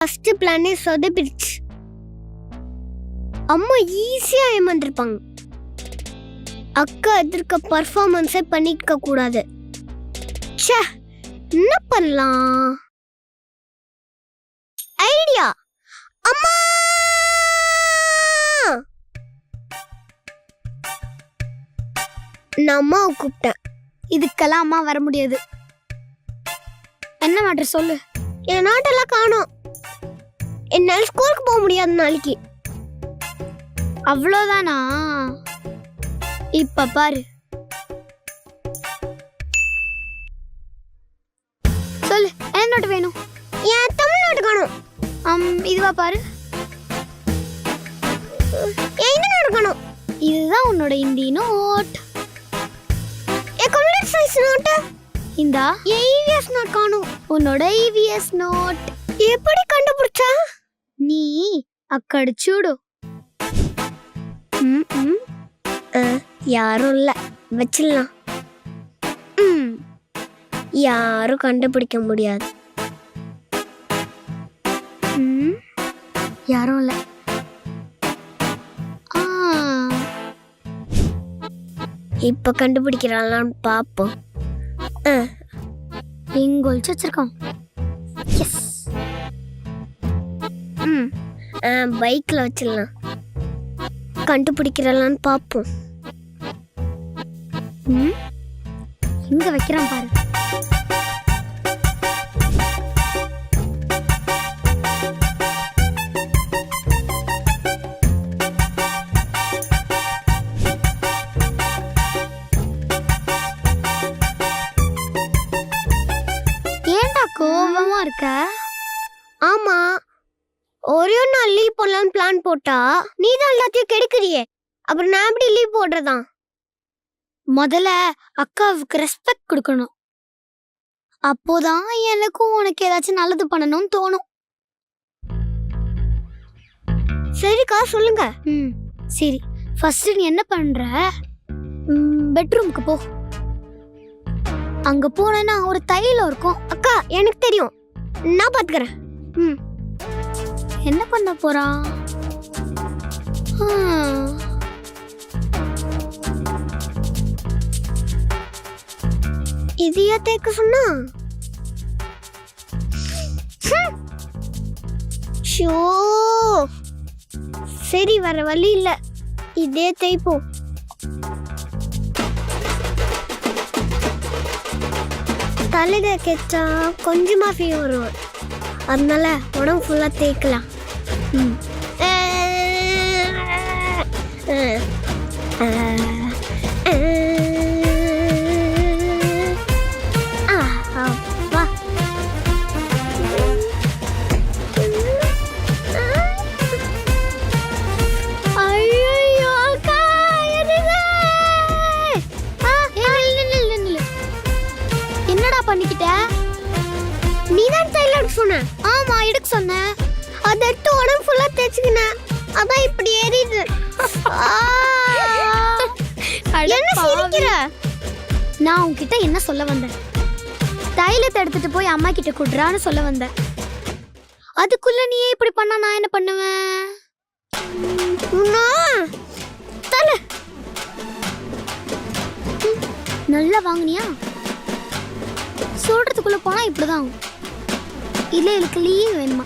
First பிளானே சொதப்பிடுச்சு. அம்மா ஈஸியா ஏமாந்துருப்பாங்க. அக்கா எதிர்க்க பர்ஃபார்மன்ஸே பண்ணிக்க கூடாது. ச்சே, என்ன பண்ணலாம்? ஐடியா! அம்மா! நான் அம்மாவை கூப்பிட்டேன். இதுக்கெல்லாம் அம்மா வர முடியாது. என்ன மேட்டர் சொல்லு. என் நாட்டெல்லாம் காணோம். என்னால ஸ்கூலுக்கு போக முடியாது நாளைக்கு. அவ்வளோதானா? இப்ப பாரு. சொல்லு, என்ன நோட்டு வேணும்? என் தமிழ்நாட்டு காணோம். இதுவா பாரு. என் நாடு காணோம். இதுதான் உன்னோட இந்தி நோட். என் கம்ப்யூட்டர் சயின்ஸ் நோட்டு. இந்தா என் இவிஎஸ் நோட் காணோம். உன்னோட இவிஎஸ் நோட். எப்படி கண்டுபிடிச்சா? நீ అక్కడ చూడు. யாரும் இல்ல, வச்சிடலாம். யாரும் கண்டுபிடிக்க முடியாது. யாரும் இல்ல. இப்ப கண்டுபிடிக்கிறாங்களான்னு பாப்போம். இங்க ஒளிச்சு வச்சிருக்கோம். எஸ். பைக்ல வச்சிடலாம். கண்டுபிடிக்கிறாங்களான்னு பாப்போம். இங்க வைக்கிறோம் பாரு. ஏன்டா கோவமா இருக்க? ஆமா, ஒரே நாள் லீவ் போடலான்னு பிளான் போட்டா நீ தான் எல்லாத்தையும் கெடுக்கிறியே. அப்புறம் நான் எப்படி லீவ் போடுறதா? முதல்ல அக்காவுக்கு ரெஸ்பெக்ட் கொடுக்கணும். அப்போதான் எனக்கும் உனக்கு ஏதாச்சும் நல்லது பண்ணணும்னு தோணும். சரிக்கா, சொல்லுங்க. சரி, ஃபர்ஸ்ட் நீ என்ன பண்ற? பெட்ரூமுக்கு போ. அங்க போனேன்னா ஒரு தைலம் இருக்கும். அக்கா, எனக்கு தெரியும், நான் பாத்துக்கிறேன். என்ன பண்ண போறா? இதையா தேக்க சொன்னா? ஷோ, சரி, வர வழி இல்ல, இதே தேய்ப்போம். தலையில கேட்டா கொஞ்சமா ஃபீவர் வரும். அதனால உடம்பு ஃபுல்லா தேய்க்கலாம். என்னடா பண்ணிக்கிட்ட? நீதான் தைலம் சொன்ன. ஆமா, எடுக்க சொன்னேன். அதை எடுத்து உடம்பு ஃபுல்லா தேய்ச்சிக்கினேன். அதான் இப்படி ஏறிது. என்ன சிரிக்கிற? நான் உன்கிட்ட என்ன சொல்ல வந்தேன்? தைலத்தை எடுத்துட்டு போய் அம்மா கிட்ட குடுறான்னு சொல்ல வந்தேன். அதுக்குள்ள நீ இப்படி பண்ணா நான் என்ன பண்ணுவேன்? நல்லா வாங்கினியா? சொல்றதுக்குள்ள போனா இப்படிதான். இல்ல, எனக்கு லீவ் வேணுமா?